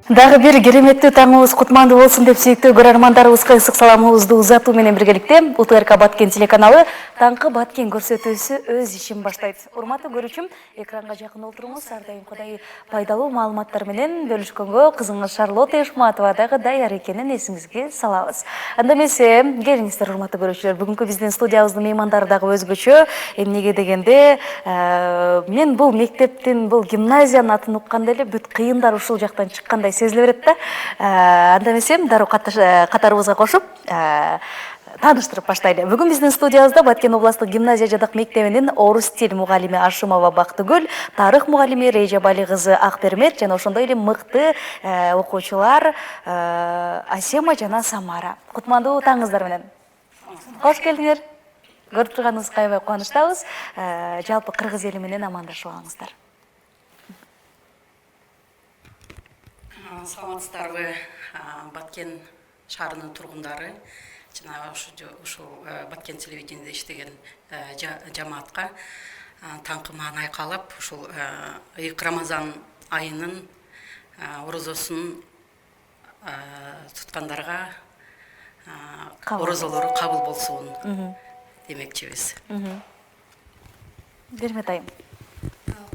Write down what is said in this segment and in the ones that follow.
Дагы бир кереметтүү таңыбыз кутмандуу болсун деп сүйүктүү көрөрмандарыбызга ысык саламыбызды узатуу менен биргеликте УТРК Баткен телеканалы таңкы Баткен көрсөтүүсү өз ишин баштайт. Урматтуу көрүүчүм, экранга жакын олтуруңуз, ар дайым кудай пайдалуу маалыматтар менен бөлүшкөнгө кызыңыз Шарлотта Эшматова дагы даяр экенин эсиңизге салабыз. Анда эмесе, келиңиздер урматтуу көрүүчүлөр, бүгүнкү биздин студиябыздын меймандары дагы өзгөчө. Эмнеге дегенде, мен бул мектептин, бул гимназиянын атын укканда эле бүт кыйындар ушул жактан чыккандай сезиле берет да. Анда эмесе, дароо катарыбызга кошуп тааныштырып баштайлы. Бүгүн биздин студиябызда Баткен областтык гимназия жадак мектебинин орус тил мугалими Ашымова Бактыгүл, тарых мугалими Рейжабали кызы Акбермет жана ошондой эле мыкты окуучулар Асема жана Самара. Кутмандуу таңыңыздар менен. Кош келдиңер. Көрүп турганыбызга аябай кубанычтабыз. Жалпы кыргыз эли менен амандашып алыңыздар. Саламатсыздарбы, Баткен шаарынын тургундары жана ушул Баткен телевидениеде иштеген жамаатка таңкы маанай каалап, ушул ыйык Рамазан айынын орозосун туткандарга орозолору кабыл болсун демекчибиз. Бермет айым.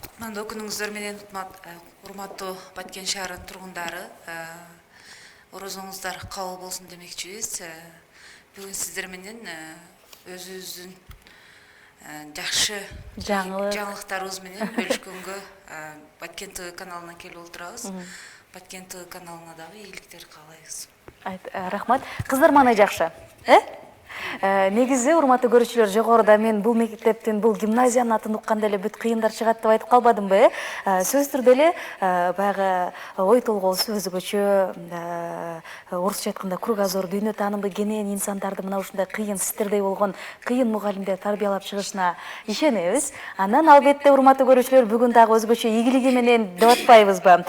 Кутмандуу күнүңүздөр менен урматтуу Баткен шаарынын тургундары, орозоңуздар кабыл болсун демекчибиз. Бүгүн сиздер менен өзүбүздүн жакшы жаңылыктарыбыз менен бөлүшкөнгө Баткен ТВ каналына келип отурабыз. Баткен ТВ каналына дагы ийгиликтер каалайбыз. Рахмат. Кыздар маанай жакшы. Негизи урматтуу көрүүчүлөр, жогоруда мен бул мектептин, бул гимназиянын атын укканда эле бүт кыйындар чыгат деп айтып калбадымбы? Сөзсүз түрдө эле баягы ой толгоосу өзгөчө, орусча айтканда кругозор, дүйнө таанымы кенен инсандарды мына ушундай кыйын сиздердей болгон кыйын мугалимдер тарбиялап чыгышына ишенебиз. Анан албетте урматтуу көрүүчүлөр, бүгүн дагы өзгөчө ийгилиги менен деп атпайбызбы?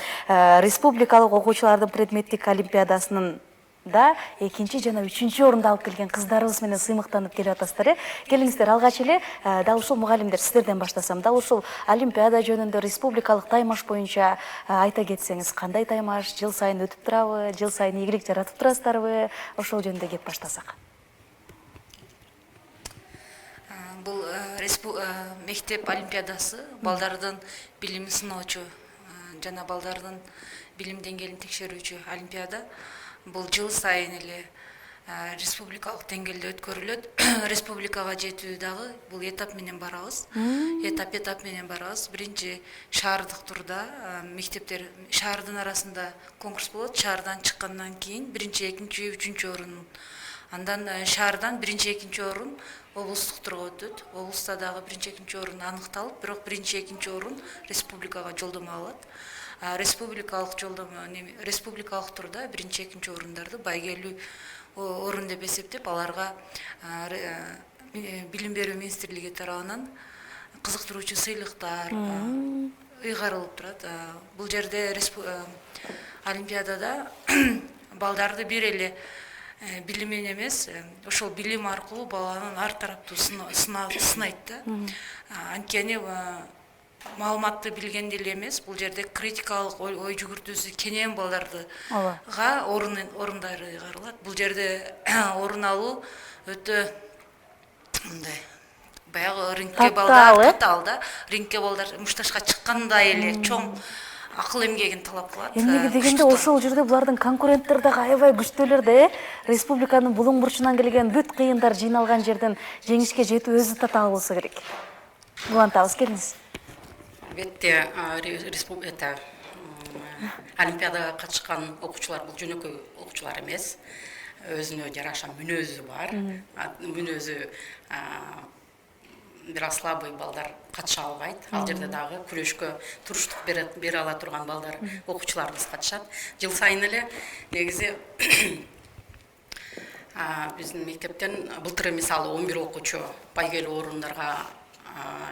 Республикалык окуучулардын предметтик олимпиадасынын да 2 жана 3 орунду алып келген кыздарыбыз менен сыймыктанып келип атасыздар. Келиңиздер, алгач эле дал ушул мугалимдер, сиздерден баштасам, дал ушул олимпиада жөнүндө республикалык таймаш боюнча айта кетсеңиз, кандай таймаш жыл сайын өтүп турабы, жыл сайын ийгилик жаратып турасыздарбы? Ошол жөнүндө кеп баштасак. Бул мектеп олимпиадасы балдардын билимин сыноочу жана балдардын билим деңгээлин текшерүүчү олимпиада. Бул жыл сайын эле республикалык деңгээлде өткөрүлөт. Республикага жетүү дагы бул этап менен барабыз. Этап менен барабыз. Биринчи шаардык турда мектептер шаардын арасында конкурс болот. Шаардан чыккандан кийин биринчи, экинчи, үчүнчү орун. Андан шаардан биринчи, экинчи орун облустук турга өтөт. Облуста дагы биринчи, экинчи орун аныкталып, бирок биринчи, экинчи орун республикага жолдомо алат. Республикалык турда биринчи, экинчи орундарды байгелүү орун деп эсептеп, аларга билим берүү министрлиги тарабынан кызыктыруучу сыйлыктар ыйгарылып турат. Бул жерде олимпиадада балдарды бир эле билимен эмес, ошол билим аркылуу баланын ар тараптуу сынайт да. Анткени маалыматты билгенде эле эмес, бул жерде критикалык ой жүгүртүүсү кенен балдарга орундары ыйгарылат. Бул жерде орун алуу өтө мындай баягы рингке балдар татаал да, рингке балдар мушташка чыккандай эле чоң акыл эмгегин талап кылат. Эмнеге дегенде ошол жерде булардын конкуренттери дагы аябай күчтүүлөр да, республиканын булуң бурчунан келген бүт кыйындар жыйналган жерден жеңишке жетүү өзү татаал болсо керек. Кубантабыз, келиңиз. Албетте, олимпиадага катышкан окуучулар бул жөнөкөй окуучулар эмес. Өзүнө жараша мүнөзү бар. Мүнөзү бир слабый балдар катыша албайт. Ал жерде дагы күрөшкө туруштук бере ала турган балдар, окуучуларыбыз катышат. Жыл сайын эле негизи биздин мектептен былтыр мисалы 11 окуучу байгелүү орундарга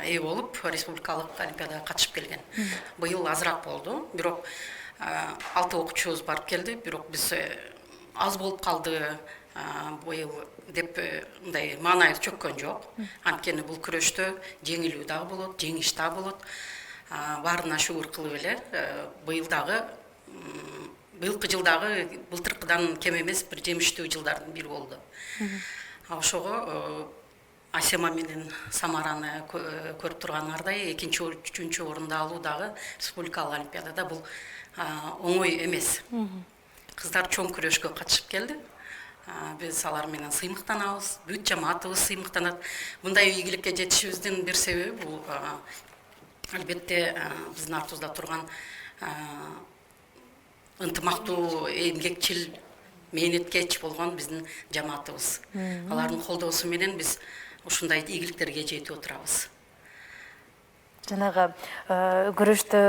ээ болуп республикалык олимпиадага катышып келген. Быйыл азыраак болду, бирок 6 окуучубуз барып келди, бирок биз аз болуп калды быйыл деп мындай маанайыбыз чөккөн жок. Анткени бул күрөштө жеңилүү дагы болот, жеңиш дагы болот. Баарына шүгүр кылып эле быйыл дагы быйылкы жылдагы былтыркыдан кем эмес бир жемиштүү жылдардын бири болду. Ошого Асема менен Самараны көрүп турганыңардай экинчи, үчүнчү орунду алуу дагы республикалык олимпиадада бул оңой эмес. Кыздар чоң күрөшкө катышып келди. Биз алар менен сыймыктанабыз, бүт жамаатыбыз сыймыктанат. Мындай ийгиликке жетишибиздин бир себеби бул албетте биздин артыбызда турган ынтымактуу, эмгекчил, мээнеткеч болгон биздин жамаатыбыз. Алардын колдоосу менен биз ушундай ийгиликтерге жетип отурабыз. Жанагы күрөштө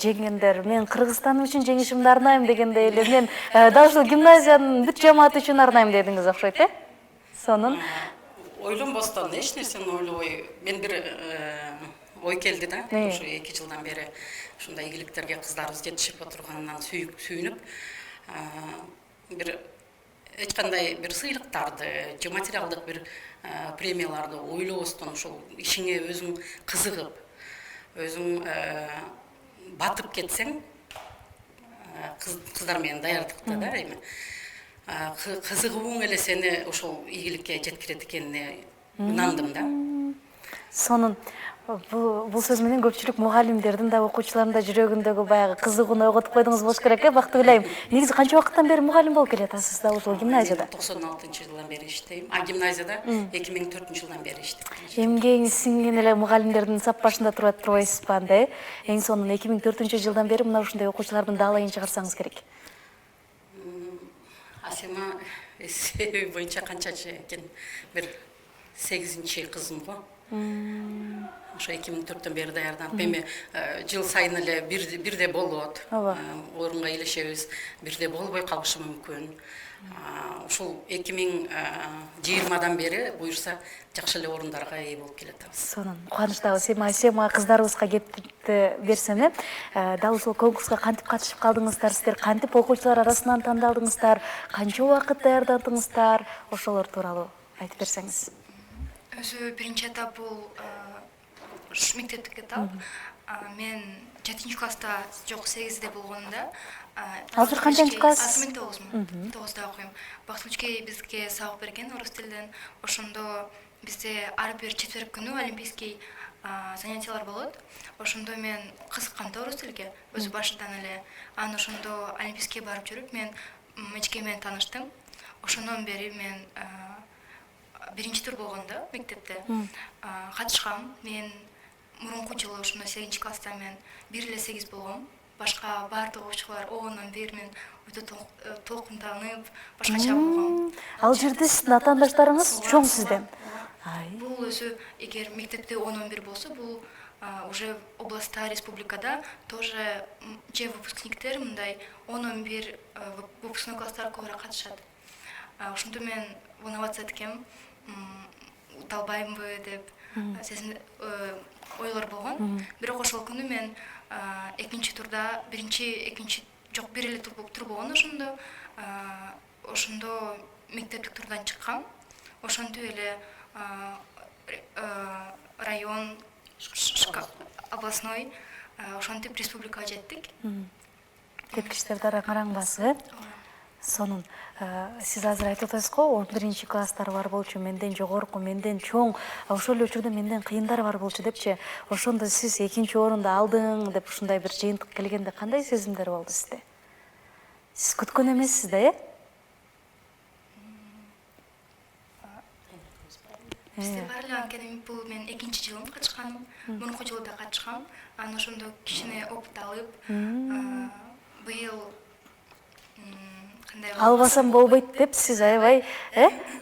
жеңгендер, мен Кыргызстан үчүн жеңишимди арнайм дегенде эле мен дал ушул гимназиянын бүт жамааты үчүн арнайм дедиңиз окшойт, Сонун Ойлонбостон эч нерсени ойлобой, мен бир ой келди да, ушу 2 жылдан бери ушундай ийгиликтерге кыздарыбыз жетишип отурганынан сүйүнүп, бир эч кандай бир сыйлыктарды, же материалдык бир премияларды ойлобостон ушул ишиңе өзүң кызыгып, өзүң батып кетсең, кыздар менен даярдыкта да эми кызыгууң эле сени ошол ийгиликке жеткирет экенине ынандым да. Сонун бул сөз менен көпчүлүк мугалимдердин да окуучулардын да жүрөгүндөгү баягы кызыгууну ойготуп койдуңуз болуш керек, Бактыгүл айым. Негизи канча убакыттан бери мугалим болуп келатасыз да ушул гимназияда? 96-жылдан бери иштейм. Гимназияда 2004-жылдан бери иштейм. Эмгегиңиз сиңген эле мугалимдердин сап башында турбайсызбы анда? Эң сонун 2004-жылдан бери мына ушундай окуучулардын даалайын чыгарсаңыз керек. Асема эсеби боюнча канчачы экен? Бир 8-чи кызым го. Ошо 2004-төн бери даярданып, эми жыл сайын эле бирде болот. Орунга илешебиз, бирде болбой калышы мүмкүн. Ушул 2020-дан бери буюрса жакшы эле орундарга ээ болуп келатабыз. Сонун кубанычтабыз. Асема кыздарыбызга кепти берсем, дал ушул конкурска кантип катышып калдыңыздар, сиздер кантип окуучулар арасынан тандалдыңыздар, канча убакыт даярдандыңыздар, ошолор тууралуу айтып берсеңиз. Өзү биринчи этап бул мектептик этап. Мен 7-чи класста, жок 8-де болгонумда. Азыр канчанчы класс? Азыр мен 9-мун. 9-да окуйм. Бактылучкей бизге сабак берген орус тилинен. Ошондо бизде ар бир четверг күнү олимпийский занятиялар болот. Ошондо мен кызыккам да орус тилге, өзү башынан эле. Анан ошондо олимпийский барып жүрүп, мен эчке менен тааныштым. Ошондон бери мен биринчи тур болгондо мектепте катышкам. Мен мурунку жылы ошондо 8-чи класста мен 1/8 болгом. Башка баардык окуучулар оонон бир мен өтө толкунданып, башкача болгом. Ал жерде сиздин атаандаштарыңыз чоң сизден. Бул өзү эгер мектепте 10-11 болсо, бул уже областта, республикада тоже же выпускниктер мындай 10-11 выпускной класстар көбүрөөк катышат. Ошондо мен волноваться эткем, уталбаймбы деп ойлор болгон. Бирок ошол күнү мен экинчи турда, экинчи жок, бир эле тур болгон ошондо. Ошондо мектептик турдан чыккам. Ошентип эле район, областной, ошентип республикага жеттик. Тепкичтерди караңбасы. Сонун. Сиз азыр айтып атасыз го, 11-чи класстар бар болчу, менден жогорку, менден чоң, ошол эле учурда менден кыйындар бар болчу депчи. Ошондо сиз 2-чи орунду алдың деп ушундай бир жыйынтык келгенде кандай сезимдер болду сизде? Сиз күткөн эмессиз да, Бизде бар эле анткени бул мен экинчи жылым катышканым, мурунку жылы да катышкам. Анан ошондо кичине опыт алып, быйыл албасам болбойт деп сиз аябай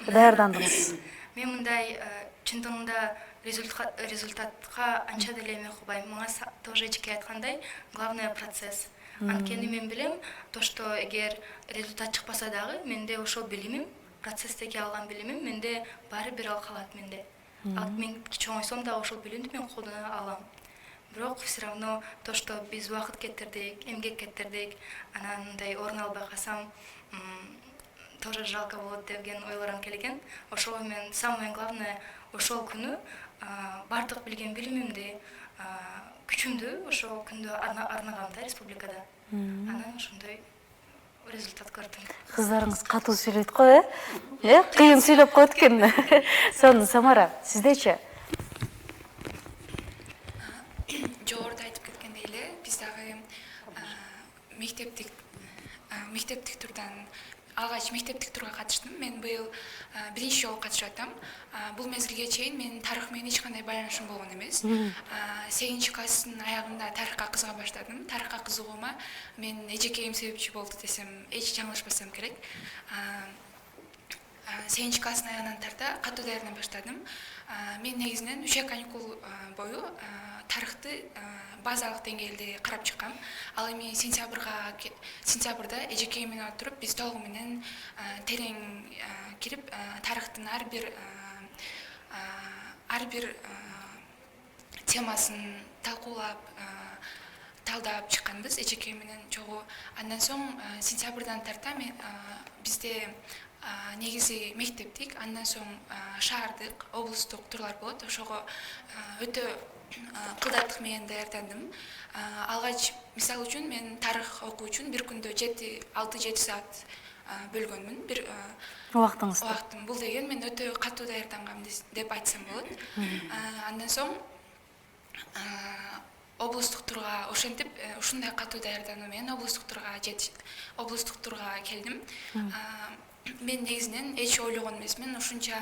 даярдандыңыз. Мен мындай чындыгында результатка анча деле эме кылбайм. Мага тоже эчке айткандай, главное процесс. Анткени мен билем, то что эгер результат чыкпаса дагы, менде ошол билимим, процесстеги алган билимим менде баары бир ал калат менде. Мен чоңойсом да ошол билимди мен колдоно алам. Бирок все равно то, что биз убакыт кетирдик, эмгек кетирдик, анан мындай орун албай калсам, тоже жалко болот деген ойлорум келген. Ошого мен самое главное ошол күнү бардык билген билимимди, күчүмдү ошол күндө арнагам да республикада. Анан ошондой результат көрдүм. Кыздарыңыз катуу сүйлөйт го, Кыйын сүйлөп коет экен. Сонун, Самара, сиздечи? Жогоруда айтып кеткендей эле биз дагы мектептик турдан алгач мектептик турга катыштым. Мен быйыл биринчи жолу катышып атам. Бул мезгилге чейин менин тарых менен эч кандай байланышым болгон эмес. 8 класстын аягында тарыхка кызыга баштадым. Тарыхка кызыгуума мен эжекейим себепчи болду десем эч жаңылышпасам керек. 8 класстын аягынан тарта катуу даярдана баштадым. Мен негизинен 3 каникул бою тарыхты базалык деңгээлде карап чыккам. Ал эми сентябрда эжекей менен отуруп биз толугу менен терең кирип тарыхтын ар бир темасын талкуулап талдап чыкканбыз эжекей менен чогуу. Андан соң сентябрдан тарта бизде негизи мектептик, андан соң шаардык, облустук турлар болот. Ошого өтө кылдаттык менен даярдандым. Алгач мисалы үчүн мен тарых окуу үчүн бир күндө 6-7 саат бөлгөнмүн. Бир убактым. Бул деген мен өтө катуу даярдангам деп айтсам болот. Андан соң облустук турга ошентип ушундай катуу даярдануу менен облустук турга келдим. Мен негизинен эч ойлогон эмесмин ушунча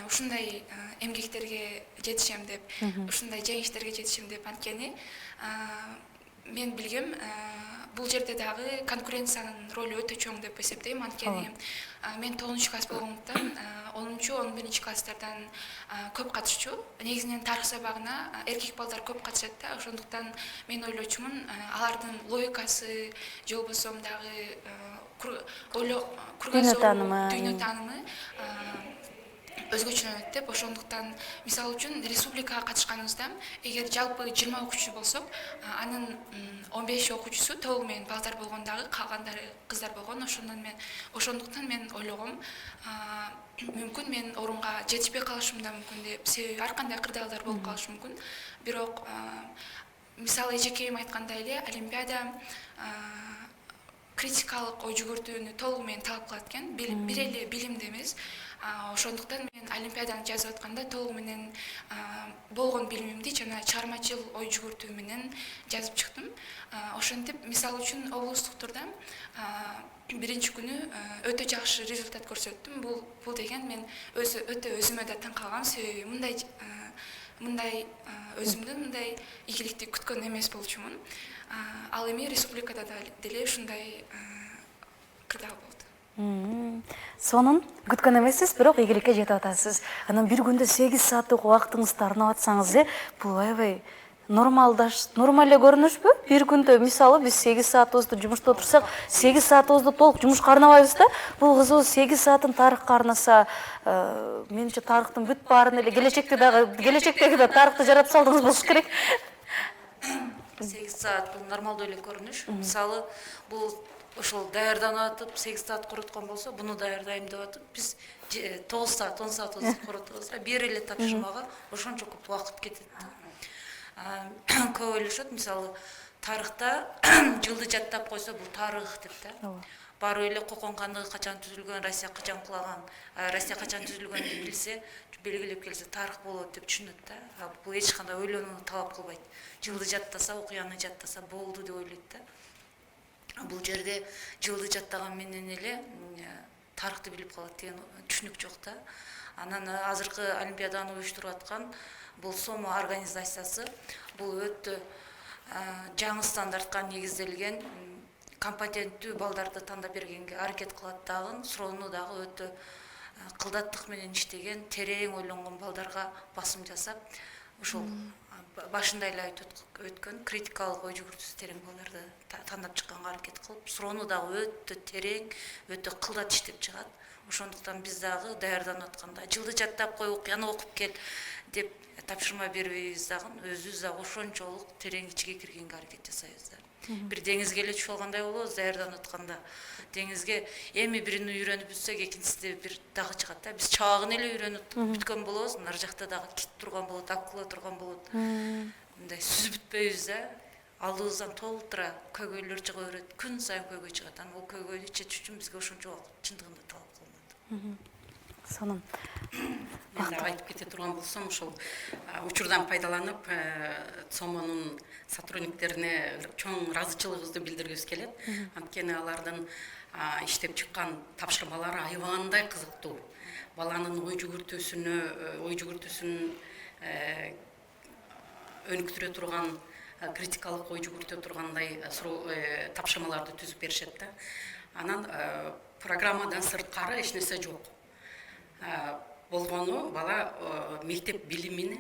ушундай эмгектерге жетишем деп, ушундай жеңиштерге жетишем деп. Анткени мен билгем, бул жерде дагы конкуренциянын ролу өтө чоң деп эсептейм. Анткени мен 9 класс болгондуктан 10-11 класстардан көп катышчу. Негизинен тарых сабагына эркек балдар көп катышат да. Ошондуктан мен ойлочумун, алардын логикасы же болбосо дагы дүйнө таанымы өзгөчөлөнөт деп. Ошондуктан мисалы үчүн республикага катышканыбызда эгер жалпы 20 окуучу болсок, анын 15 окуучусу толугу менен балдар болгон, дагы калгандары кыздар болгон. Ошондуктан мен ойлогом, мүмкүн мен орунга жетишпей калышым да мүмкүн деп. Себеби ар кандай кырдаалдар болуп калышы мүмкүн. Бирок мисалы эжекейим айткандай эле, олимпиада критикалык ой жүгүртүүнү толугу менен талап кылат экен, бир эле билимди эмес. Ошондуктан мен олимпиаданы жазып атканда толугу менен болгон билимимди жана чыгармачыл ой жүгүртүү менен жазып чыктым. Ошентип мисалы үчүн облустук турда биринчи күнү өтө жакшы результат көрсөттүм. Бул деген мен өтө өзүмө да таң калгам. Себеби мындай өзүмдөн мындай ийгиликти күткөн эмес болчумун. Ал эми республикада деле ушундай кырдаал болду. Сонун күткөн эмессиз, бирок ийгиликке жетип атасыз. Анан бир күндө 8 сааттык убактыңызды арнап атсаңыз, бул аябай нормал эле көрүнүшпү? Бир күндө мисалы биз 8 саатыбызды жумушта отурсак, 8 саатыбызды толук жумушка арнабайбыз да. Бул кызыбыз 8 саатын тарыхка арнаса, менимче тарыхтын бүт баарын эле келечектеги да тарыхты жаратып салдыңыз болуш керек. 8 саат бул нормалдуу эле көрүнүш. Мисалы, бул ошол даярданып атып 8 саат куруткан болсо, буну даярдайм деп атып, биз 9 саат, 10 саат курутабыз. Бир эле тапшырмага ошончо көп убакыт кетет. Көп ойлошот, мисалы, тарыхта жылды жаттап койсо, бул тарых деп да. Барып эле Кокон хандыгы качан түзүлгөн, Россия качан кулаган, Россия качан түзүлгөнүн билсе, белгилеп келсе тарых болот деп түшүнөт да. Бул эч кандай ойлонууну талап кылбайт. Жылды жаттаса, окуяны жаттаса болду деп ойлойт да. Бул жерде жылды жаттаган менен эле тарыхты билип калат деген түшүнүк жок да. Анан азыркы олимпиаданы уюштуруп аткан бул СОМО организациясы, бул өтө жаңы стандартка негизделген, компетенттүү балдарды тандап бергенге аракет кылат дагы, суроону дагы өтө кылдаттык менен иштеген, терең ойлонгон балдарга басым жасап, ошол башында эле айтып өткөн критикалык ой жүгүртүүсү терең балдарды тандап чыкканга аракет кылып, суроону дагы өтө терең, өтө кылдат иштеп чыгат. Ошондуктан биз дагы даярданып атканда жылды жаттап кой, окуяны окуп кел деп тапшырма бербейбиз дагы, өзүбүз дагы ошончолук терең ичиге киргенге аракет жасайбыз да. Бир деңизге эле түшүп алгандай болобуз даярданып атканда. Деңизге эми бирини үйрөнүп бүтсөк, экинчисинде бир дагы чыгат да. Биз чабагын эле үйрөнүп бүткөн болобуз, ар жакта дагы кит турган болот, акула турган болот. Мындай сүзүп бүтпөйбүз да. алдыбыздан толтура көйгөйлөр чыга берет, күн сайын көйгөй чыгат. Анан ол көйгөйдү чечүү үчүн бизге ошончо чындыгында талап кылынат. Сонун. Мен дагы айтып кете турган болсом, ушул учурдан пайдаланып, ЦОМОнун сотрудниктерине чоң ыраазычылыгыбызды билдиргибиз келет. Анткени алардын иштеп чыккан тапшырмалары аябагандай кызыктуу. Баланын ой жүгүртүүсүн өнүктүрө турган, критикалык ой жүгүртө тургандай тапшырмаларды түзүп беришет да. Анан программадан сырткары эч нерсе жок. Болгону бала мектеп билимини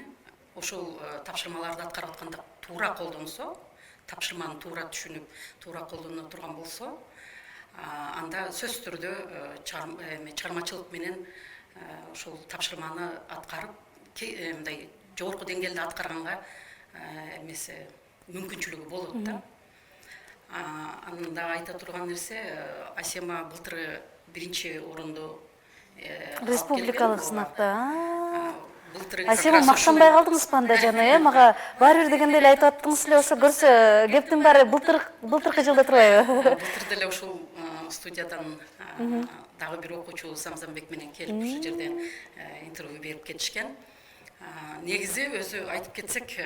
ошол тапшырмаларды аткарып атканда туура колдонсо, тапшырманы туура түшүнүп, туура колдоно турган болсо, анда сөзсүз түрдө чыгармачылык менен ошол тапшырманы аткарып, мындай жогорку деңгээлде аткарганга эмеси мүмкүнчүлүгү болот да. Анда айта турган нерсе, Асема былтыр биринчи орунду Республикалык сынакта. Асема мактанбай калдыңызбы анда жана, мага баары бир дегенде эле айтып аттыңыз эле, ошо көрсө кептин баары былтыркы жылда турбайбы? Былтыр деле ушул студиядан дагы бир окуучу Самзамбек менен келип ушул жерден интервью берип кетишкен. Негизи өзү айтып кетсек,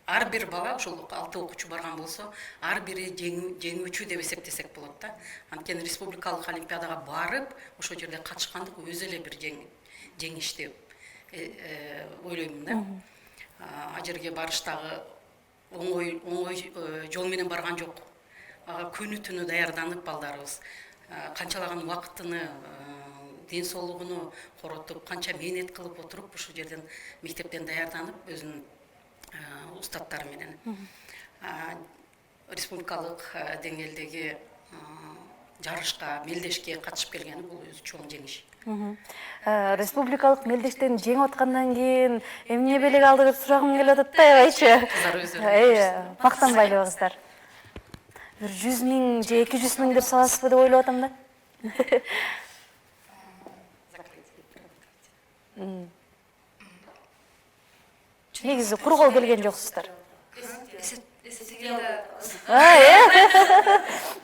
ар бир бала, ушул 6 окуучу барган болсо, ар бири жеңүүчү деп эсептесек болот да. Анткени республикалык олимпиадага барып, ошол жерде катышкандык өзү эле бир жеңиш деп ойлоймун да. А жерге барыш дагы оңой жол менен барган жок. Күнү түнү даярданып балдарыбыз канчалаган убактыны, ден соолугуну коротуп, канча мээнет кылып отуруп ушул жерден мектептен даярданып өзүнүн устаттары менен республикалык деңгээлдеги жарышка, мелдешке катышып келгени бул өзү чоң жеңиш. Республикалык мелдештен жеңип аткандан кийин эмне белек алды деп сурагым келип атат да, аябайчы. Кыздар өздөрү Мактанбайлы кыздар. Бир 100 000 же 200 000 деп саласызбы деп ойлоп атам да. Негизи кургол келген жоксуздар.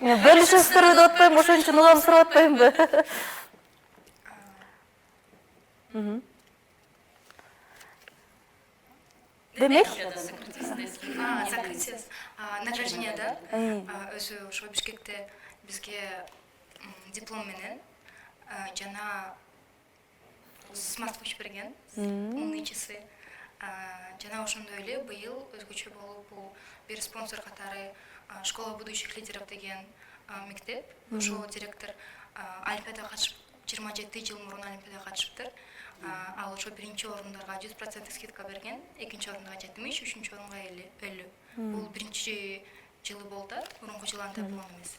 Бөлүшөсүздөрбү деп атпайм, ошон үчүн улам сурап атпаймбы? Демек, закрытие награжденияда өзү ошо Бишкекте бизге диплом менен жана смартфон берген, умный часы. Жана ошондой эле быйыл өзгөчө болуп бул бир спонсор катары школа будущих лидеров деген мектеп. Ошол директор олимпиадага катышып 27 жыл мурун олимпиадага катышыптыр. Ал ошо биринчи орундарга 100% скидка берген, экинчи орунга 70, үчүнчү орунга 50. Бул биринчи жылы болду, мурунку жылы андай болгон эмес.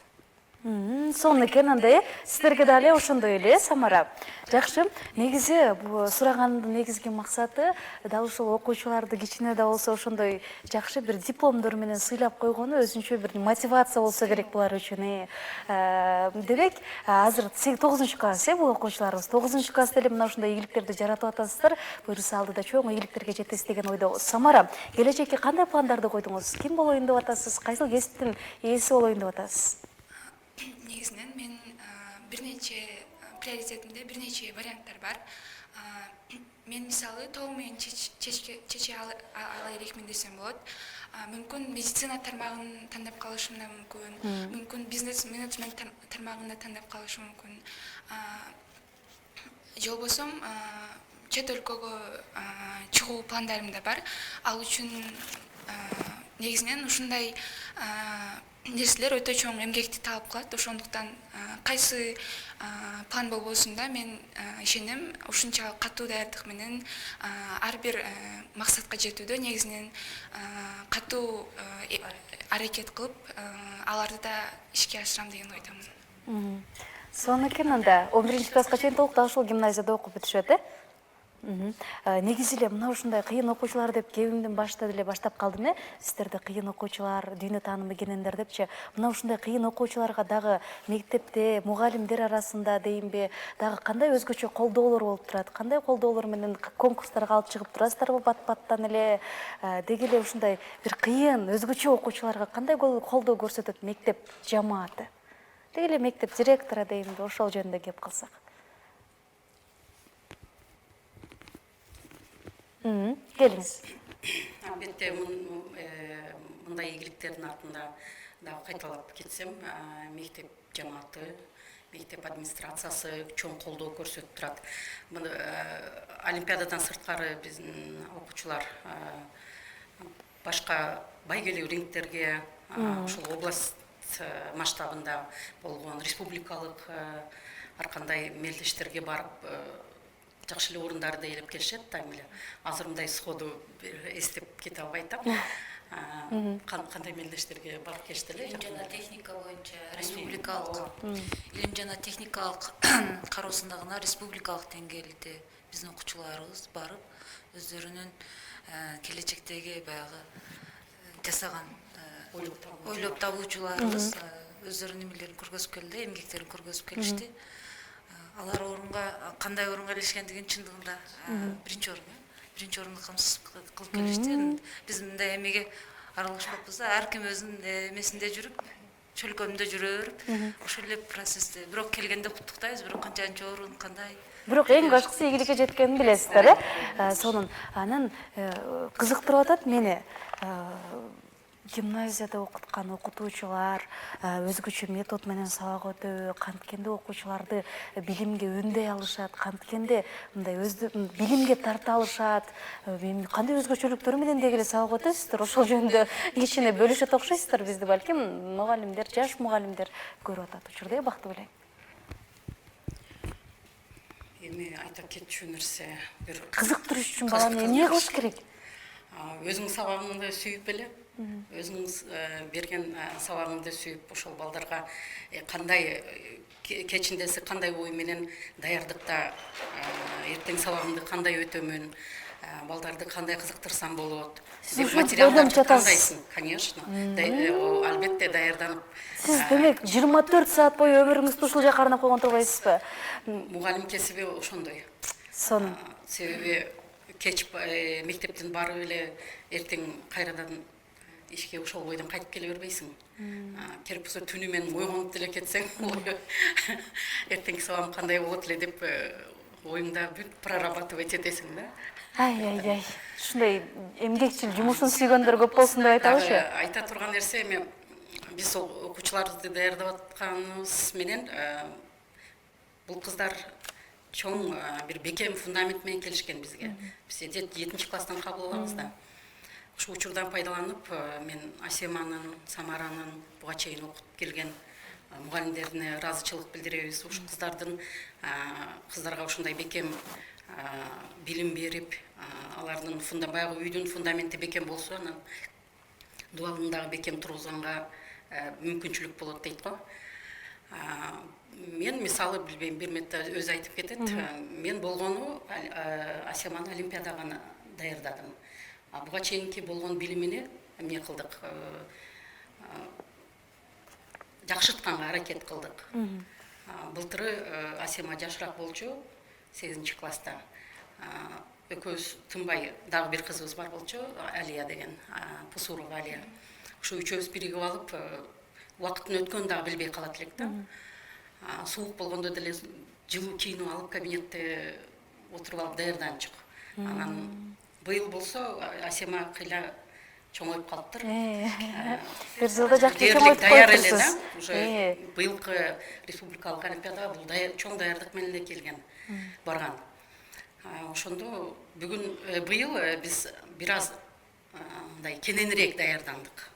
Сонун экен анда, сиздерге дали ошондой эле, Самара. Жакшы, негизи бул сураганымдын негизги максаты дал ушул окуучуларды кичине да болсо ошондой жакшы бир дипломдор менен сыйлап койгону өзүнчө бир мотивация болсо керек булар үчүн. Демек, азыр 9 класс бул окуучуларыбыз 9 класста эле мына ушундай ийгиликтерди жаратып атасыздар. Буюрса алдыда чоң ийгиликтерге жетесиз деген ойдо. Самара, келечекке кандай пландарды койдуңуз? Ким болоюн деп атасыз? Кайсыл кесиптин ээси болоюн деп атасыз? Негизинен мен приоритетимде бир нече варианттар бар. Мен мисалы толук менен чече ала элекмин десем болот. Мүмкүн медицина тармагын тандап калышым да мүмкүн. Мүмкүн бизнес менеджмент тармагын да тандап калышым мүмкүн. Же болбосо чет өлкөгө чыгуу пландарым да бар. Ал үчүн негизинен ушундай нерселер өтө чоң эмгекти талап кылат. Ошондуктан кайсы план болбосун да мен ишенем, ушунчалык катуу даярдык менен ар бир максатка жетүүдө негизинен катуу аракет кылып, аларды да ишке ашырам деген ойдомун. Сонун экен анда. 11 класска чейин толук ушул гимназияда окуп бүтүшөт, Негизи эле мына ушундай кыйын окуучулар деп кебимдин башта деле баштап калдым сиздерди кыйын окуучулар, дүйнө таанымы кенендер депчи. Мына ушундай кыйын окуучуларга дагы мектепте мугалимдер арасында дейинби дагы кандай өзгөчө колдоолор болуп турат? Кандай колдоолор менен конкурстарга алып чыгып турасыздарбы бат-баттан эле? Деги эле ушундай бир кыйын өзгөчө окуучуларга кандай колдоо көрсөтөт мектеп жамааты? Деги эле мектеп директору дейинби ошол жөнүндө кеп кылсак. Келиңиз. Албетте мындай ийгиликтердин артында дагы кайталап кетсем, мектеп жамааты, мектеп администрациясы чоң колдоо көрсөтүп турат. Олимпиададан сырткары биздин окуучулар башка байгелүү рингтерге, ушул область масштабында болгон республикалык ар кандай мелдештерге барып жакшы эле орундарды ээлеп келишет. Тайм эле азыр мындай сходу эстеп кете албай атам. Кандай мелдештерге барып келишти эле? Илим жана техника боюнча республикалык, илим жана техникалык кароосунда гана республикалык деңгээлде биздин окуучуларыбыз барып өздөрүнүн келечектеги баягы жасаган ойлоп табуучуларыбыз өздөрүнүн эмелерин көргөзүп келди, эмгектерин көргөзүп келишти. Алар кандай орунга илишкендигин чындыгында биринчи орунду камсыз кылып келишти. Биз мындай эмеге аралашпаппыз да, ар ким өзүнүн эмесинде жүрүп, чөлкөмүндө жүрө берип, ошол эле процессти. Бирок келгенде куттуктайбыз, бирок канчанчы орун, кандай. Бирок эң башкысы ийгиликке жеткенин билесиздер, Сонун анан кызыктырып атат мени гимназияда окуткан окутуучулар өзгөчө метод менен сабак өтөбү, канткенде окуучуларды билимге үндөй алышат, канткенде мындай билимге тарта алышат, кандай өзгөчөлүктөр менен деги эле сабак өтөсүздөр, ошол жөнүндө кичине бөлүшөт окшойсуздар. Бизди балким мугалимдер, жаш мугалимдер көрүп атат учурда, бактуу белең. Эми айтып кетчү нерсе бир Кызыктырыш үчүн баланы эмне кылыш керек? Өзүң сабагыңды сүйүп эле, өзүңүз берген сабагыңды сүйүп, ошол балдарга кандай кечиндеси кандай ой менен даярдыкта эртең сабагымды кандай өтөмүн, балдарды кандай кызыктырсам болот. Сиз материалдарды кандайсың? Конечно. Албетте даярданып. Сиз демек 24 саат бою өмүрүңүздү ушул жака арнап койгон турбайсызбы? Мугалим кесиби ошондой. Сонун. Себеби кеч мектептен барып эле эртең кайрадан ишке ошол бойдон кайтып келе бербейсиң. Керек болсо түнү менен ойгонуп деле кетсең, эртеңки сабагым кандай болот эле деп оюңда бүт прорабатывать этесиң да. Ай. Ушундай эмгекчил, жумушун сүйгөндөр көп болсун деп айтабызчы? Айта турган нерсе, эми биз окуучуларды даярдап атканыбыз менен бул кыздар чоң бир бекем фундамент менен келишкен бизге. Биз 7-чи класстан кабыл алабыз да. Ушул учурдан пайдаланып, мен Асеманын, Самаранын буга чейин окутуп келген мугалимдерине ыраазычылык билдиребиз. Ушул кыздарга ушундай бекем билим берип, алардын баягы үйдүн фундаменти бекем болсо, анан дубалын дагы бекем тургузганга мүмкүнчүлүк болот дейт го. Мен мисалы билбейм, бир метте өзү айтып кетет. Мен болгону Асеманы Олимпиадага даярдадым. Буга чейинки болгон билимини эмне кылдык? Жакшыртканга аракет кылдык. Былтыры Асема жашыраак болчу, 8-чи класста. Экөөбүз тынбай, дагы бир кызыбыз бар болчу, Алия деген, Пусурова Алия. Ошо үчөөбүз биригип алып, убакыттын өткөнүн дагы билбей калат элек да. Суук болгондо деле жылуу кийинип алып, кабинетте отуруп алып даярданчык. Анан быйыл болсо Асема кыйла чоңоюп калыптыр. Бир жылда жакшы чоңоюп коюптурсуз. Уже быйылкы республикалык олимпиадага бул чоң даярдык менен эле келген, барган. Ошондо быйыл биз бир аз мындай кененирээк даярдандык.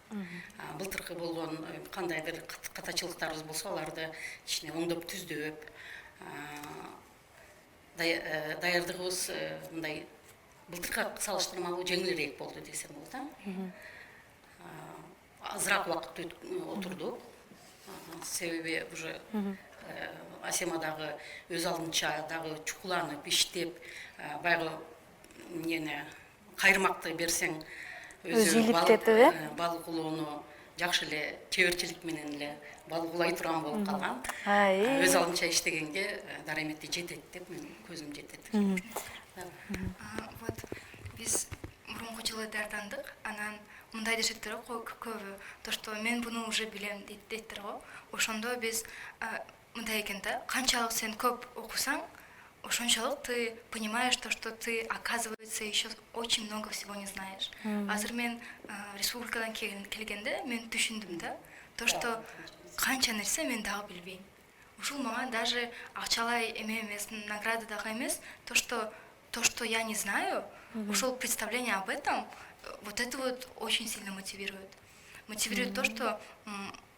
Былтыркы болгон кандайдыр катачылыктарыбыз болсо, аларды кичине оңдоп түздөп, даярдыгыбыз мындай былтыркыга салыштырмалуу жеңилирээк болду десем болот да. Азыраак убакыт отурдук. Себеби уже Асема дагы өз алдынча дагы чукуланып иштеп, баягы эмнени кайырмакты берсең Өзү өзү иликтетип, балык улоону жакшы эле чеберчилик менен эле балык улай турган болуп калган. Өз алдынча иштегенге дарамети жетет деп мен көзүм жетет. Вот биз мурунку жылы дардандык, анан мындай дешеттер көбү, то что мен буну уже билем дейттер го. Ошондо биз мындай экен да, канчалык сен көп окусаң, ошончолук ты понимаешь то, что ты, оказывается, еще очень много всего не знаешь. Азыр мен республикадан келгенде мен түшүндүм да, то, что канча нерсе мен дагы билбейм. Ушул мага даже акчалай эме эмес, награда дагы эмес, то, что я не знаю, ушул представление об этом, вот это вот очень сильно мотивирует. Мотивирует то, что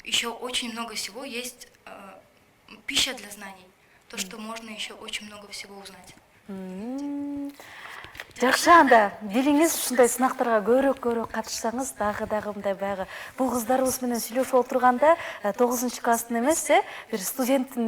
еще очень много всего есть, пища для знаний. То, что можно еще очень много всего узнать. Жакшы, анда билиңиз ушундай сынактарга көбүрөөк катышсаңыз, дагы мындай баягы бул кыздарыбыз менен сүйлөшүп отурганда 9-класстын эмес, бир студенттин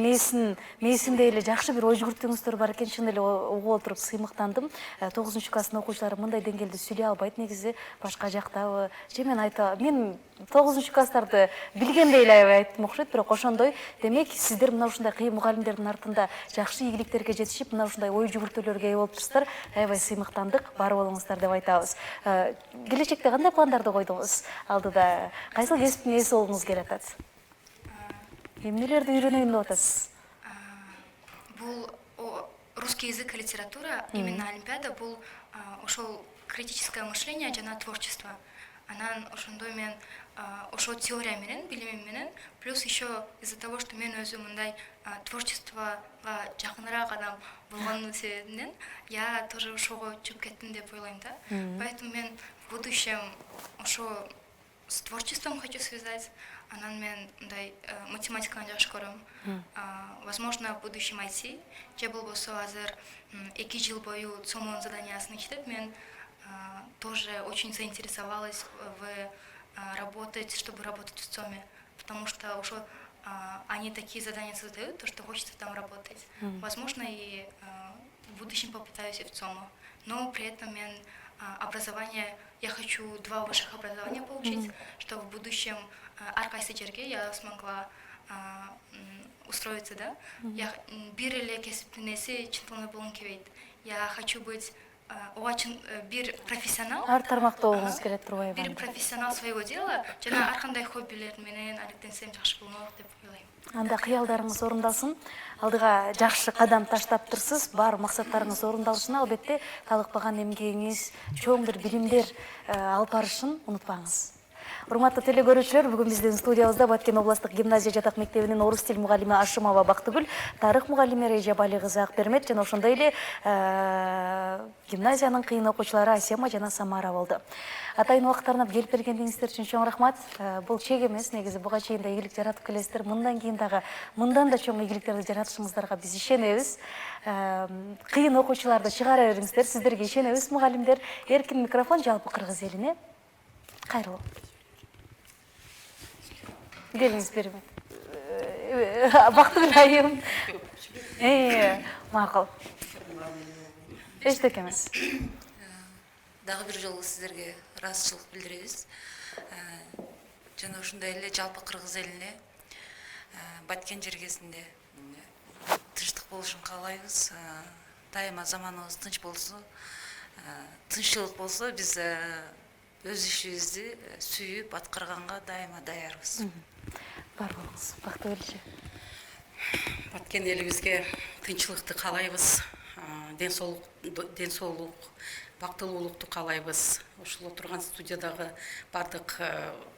мээсиндей эле жакшы бир ой жүгүртүүңүздөр бар экен. Чын эле угуп отуруп сыймыктандым. 9-класстын окуучулары мындай деңгээлде сүйлөй албайт, негизи башка жактабы. Же мен 9-класстарды билгендей эле айттым окшойт, бирок ошондой демек сиздер мына ушундай кыйын мугалимдердин артында жакшы ийгиликтерге жетишип, мына ушундай ой жүгүртүүлөргө ээ болуп турсуздар. Аябай сыймыктандык, бар болуңуздар деп айтабыз. Келечекте кандай пландарды койдуңуз? Алдыда кайсыл кесиптин ээси болгуңуз келип атат? Эмнелерди үйрөнөйүн деп атасыз? Бул русский язык и литература, именно олимпиада, бул ошол критическое мышление жана творчество. Анан ошондой мен ошо теория менен, билимим менен, плюс еще из-за того, что мен өзүм мындай творчествого жакыныраак адам болгону себебинен, я тоже ошого чыгып кеттим деп ойлойм да. Поэтому мен в будущем ошо с творчеством хочу связать. Анан мен мындай математиканы жакшы көрөм. Возможно, в будущем IT, же болбосо азыр 2 жыл бою ЦОМОН заданиясын иштеп, мен тоже очень заинтересовалась работать, чтобы работать в ЦОМе, потому что уже они такие задания создают, то, что хочется там работать. Возможно, и в будущем попытаюсь и в ЦОМу, но при этом образование, я хочу 2 высших образования получить, чтобы в будущем аркайсы жерге я смогла устроиться, да. Я бир эле кесиптин ээси чынтылына болгум келбейт. Я хочу быть бир профессионал. Ар тармакта болгуңуз келет турбайбы? Бир профессионал своего дела, жана ар кандай хоббилер менен алектенсем жакшы болмок деп ойлойм. Анда кыялдарыңыз орундалсын. Алдыга жакшы кадам таштап турсуз. Бар максаттарыңыз орундалышына албетте талыкпаган эмгегиңиз, чоң бир билимдер алып барышын унутпаңыз. Урматтуу телекөрүүчүлөр, бүгүн биздин студиябызда Баткен областык гимназия жатак мектебинин орус тил мугалими Ашымова Бактыгүл, тарых мугалими Режабали кызы Акбермет жана ошондой эле гимназиянын кыйын окуучулары Асема жана Самара болду. Атайын убактарына келип бергениңиздер үчүн чоң рахмат. Бул чек эмес, негизи буга чейин да ийгилик жаратып келесиздер. Мындан кийин дагы мындан да чоң ийгиликтерди жаратышыңыздарга биз ишенебиз. Кыйын окуучуларды чыгара бериңиздер, сиздерге ишенебиз мугалимдер. Эркин микрофон жалпы кыргыз элине. Кайрылуу. Келиңиз бериме. Бактыгүл айым. Макул. Эчтеке эмес. Дагы бир жолу сиздерге ыраазычылык билдиребиз. Жана ушундай эле жалпы кыргыз элине Баткен жергесинде тынчтык болушун каалайбыз. Дайыма заманыбыз тынч болсо, тынччылык болсо, биз өз ишибизди сүйүп аткарганга дайыма даярбыз. Бар болуңуз, Бактыгүл. Баткен элибизге тынччылыкты каалайбыз, ден соолук, бактылуулукту каалайбыз. Ушул отурган студиядагы бардык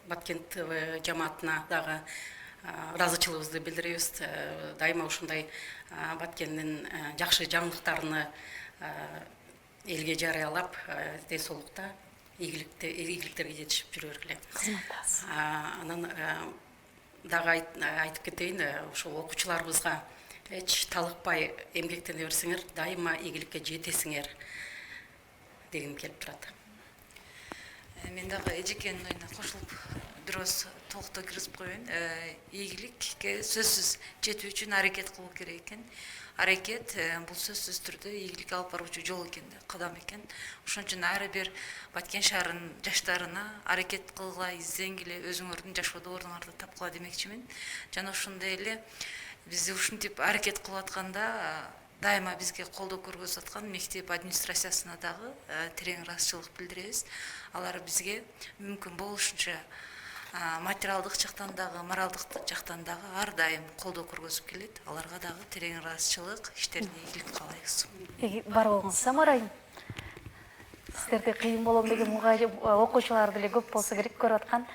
Баткен ТВ жамаатына дагы ыраазычылыгыбызды билдиребиз. Дайыма ушундай Баткендин жакшы жаңылыктарыны элге жарыялап, ден соолукта ийгиликтерге жетишип жүрө бергиле. Анан дагы айтып кетейин, ошол окуучуларыбызга эч талыкпай эмгектене берсеңер, дайыма ийгиликке жетесиңер дегим келип турат. Мен дагы эжекенин оюна кошулуп бирөөз толуктуу киргизип коеюн. Ийгиликке сөзсүз жетүү үчүн аракет кылуу керек экен. Аракет бул сөзсүз түрдө ийгиликке алып баруучу жол экен, кадам экен. Ошон үчүн ар бир Баткен шаарынын жаштарына аракет кылгыла, изденгиле, өзүңөрдүн жашоодо ордуңарды тапкыла демекчимин. Жана ошондой эле биз ушинтип аракет кылып атканда дайыма бизге колдоо көргөзүп аткан мектеп администрациясына дагы терең ыраазычылык билдиребиз. Алар бизге мүмкүн болушунча материалдык жактан дагы, моралдык жактан дагы ар дайым колдоо көргөзүп келет. Аларга дагы терең ыраазычылык, иштерине ийгилик каалайбыз. Бар болуңуз. Самарайым. Сиздерде кыйын болом деген окуучулар деле көп болсо керек көрүп аткан.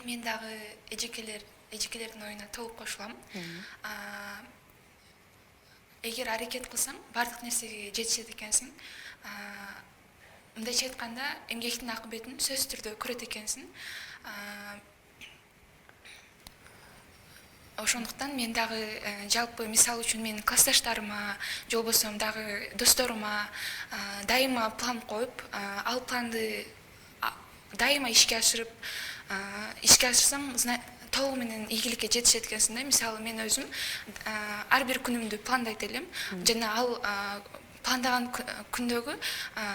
Мен дагы эжекелердин оюна толук кошулам. Эгер аракет кылсаң, бардык нерсеге жетишет экенсиң. Мындайча айтканда, эмгектин акыбетін сөзсүз түрдө көрөт экенсиң. Ошондуктан мен дагы жалпы мисал үчүн мен классташтарыма, же болбосо дагы досторума дайыма план коюп, ал планды дайыма ишке ашырсаң, толугу менен ийгиликке жетишет экенсиң да. Мисалы мен өзүм ар бир күнүмдү пландайт элем, жана ал пландаган күндөгү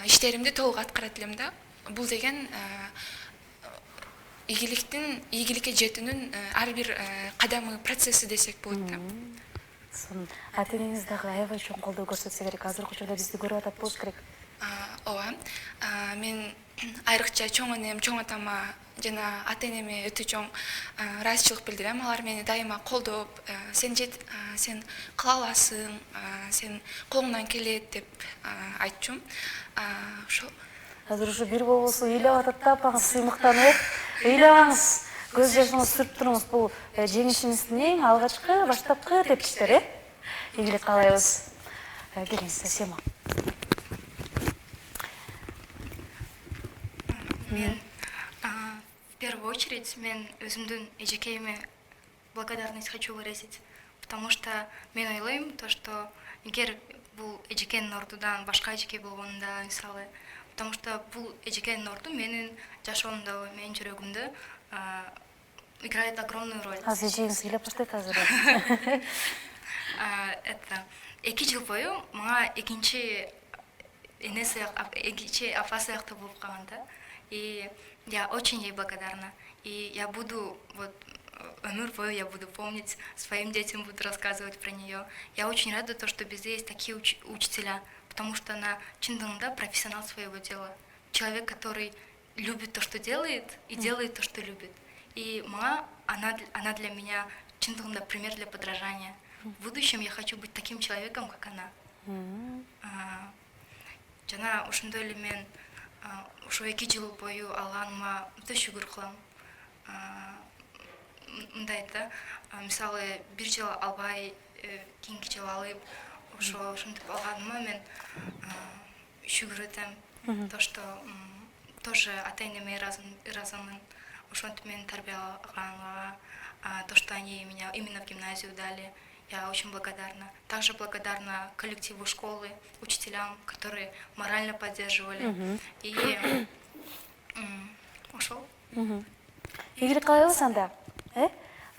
иштеримди толук аткарат элем да. Бул деген ийгиликке жетүүнүн ар бир кадамы, процесси десек болот да. Ата-энеңиз дагы аябай чоң колдоо көрсөтсө керек. Азыркы учурда бизди көрүп атат болуш керек. Ооба. Мен айрыкча чоң энем, чоң атама жана ата-энеме өтө чоң ыраазычылык билдирем. Алар мени дайыма колдоп, сен кыла аласың, сен колуңдан келет деп айтчумун. Ошол. Азыр ушу бир болбосо ыйлап атат да апаңыз сыймыктанып. Ыйлабаңыз, көз жашыңызды сүрүп туруңуз. Бул жеңишиңиздин эң алгачкы, баштапкы тепкичтер, ийгилик каалайбыз. Келиңиз, Сема. Мен в первую очередь мен өзүмдүн эжекейиме благодарность хочу выразить, потому что мен ойлойм, то что эгер бул эжекенин ордудан башка эжекей болгонунда, мисалы, потому что бул эжекенин орду менин жашоомдо, менин жүрөгүмдө играет огромную роль. Азыр эжегиңиз ыйлап баштайт азыр. Это 2 жыл бою мага экинчи апа сыяктуу болуп калган да. И я очень ей благодарна. И я буду, вот, өмір бою я буду помнить, своим детям буду рассказывать про нее. Я очень рада, то, что безде есть такие учителя, потому что она чындыгында профессионал своего дела. Человек, который любит то, что делает, и делает то, что любит. И она для меня чындыгында пример для подражания. В будущем я хочу быть таким человеком, как она. Жана ошондой эле мен ошо 2 жыл бою алганыма өтө шүгүр кылам. Мындай да, мисалы 1 жыл албай, кийинки жыл алып, ошентип алганыма мен шүгүр этем. То, что тоже ата-энеме ыраазымын. Ошентип мени тарбиялаганга, то, что они меня именно в гимназию дали. Я очень благодарна. Также благодарна коллективу школы, учителям, которые морально поддерживали. И ошол. Ийгилик каалайбыз анда.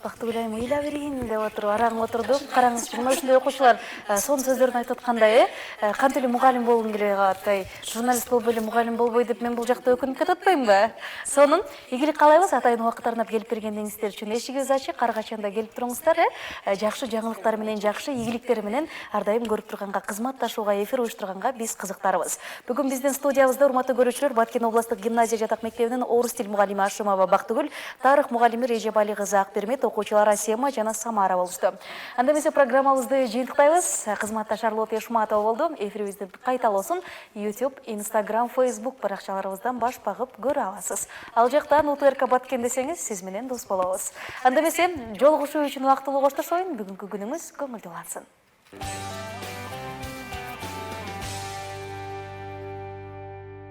Бактыгүл айым ыйлап берейин деп отуруп, араң отурдум. Караңызчы, мына ушундай окуучулар сонун сөздөрүн айтып аткандай, кантип эле мугалим болгум келе атпай, журналист болуп эле мугалим болбой деп мен бул жакта өкүнүп кетип атпаймынбы? Сонун ийгилик каалайбыз. Атайын убакыттарына келип бергениңиздер үчүн эшигиңиз ачык, ар качан да келип туруңуздар. Жакшы жаңылыктар менен, жакшы ийгиликтер менен ар дайым көрүп турганга, кызматташууга, эфир уюштурганга биз кызыктарбыз. Бүгүн биздин студиябызда урматтуу көрүүчүлөр, Баткен областык гимназия жатак мектебинин орус тил мугалими Ашымова Бактыгүл, тарых мугалими Режебали кызы Акбермет, окуучулар Сема жана Самара болушту. Анда эмесе программабызды жыйынтыктайбыз. Кызматта Шарлотта Ешматова болду. Эфирибизди кайталоосун YouTube, Instagram, Facebook баракчаларыбыздан баш багып көрө аласыз. Ал жактан УТРК Баткен десеңиз, сиз менен дос болобуз. Анда эмесе жолугушуу үчүн убактылуу коштошоюн. Бүгүнкү күнүңүз көңүлдүү улансын.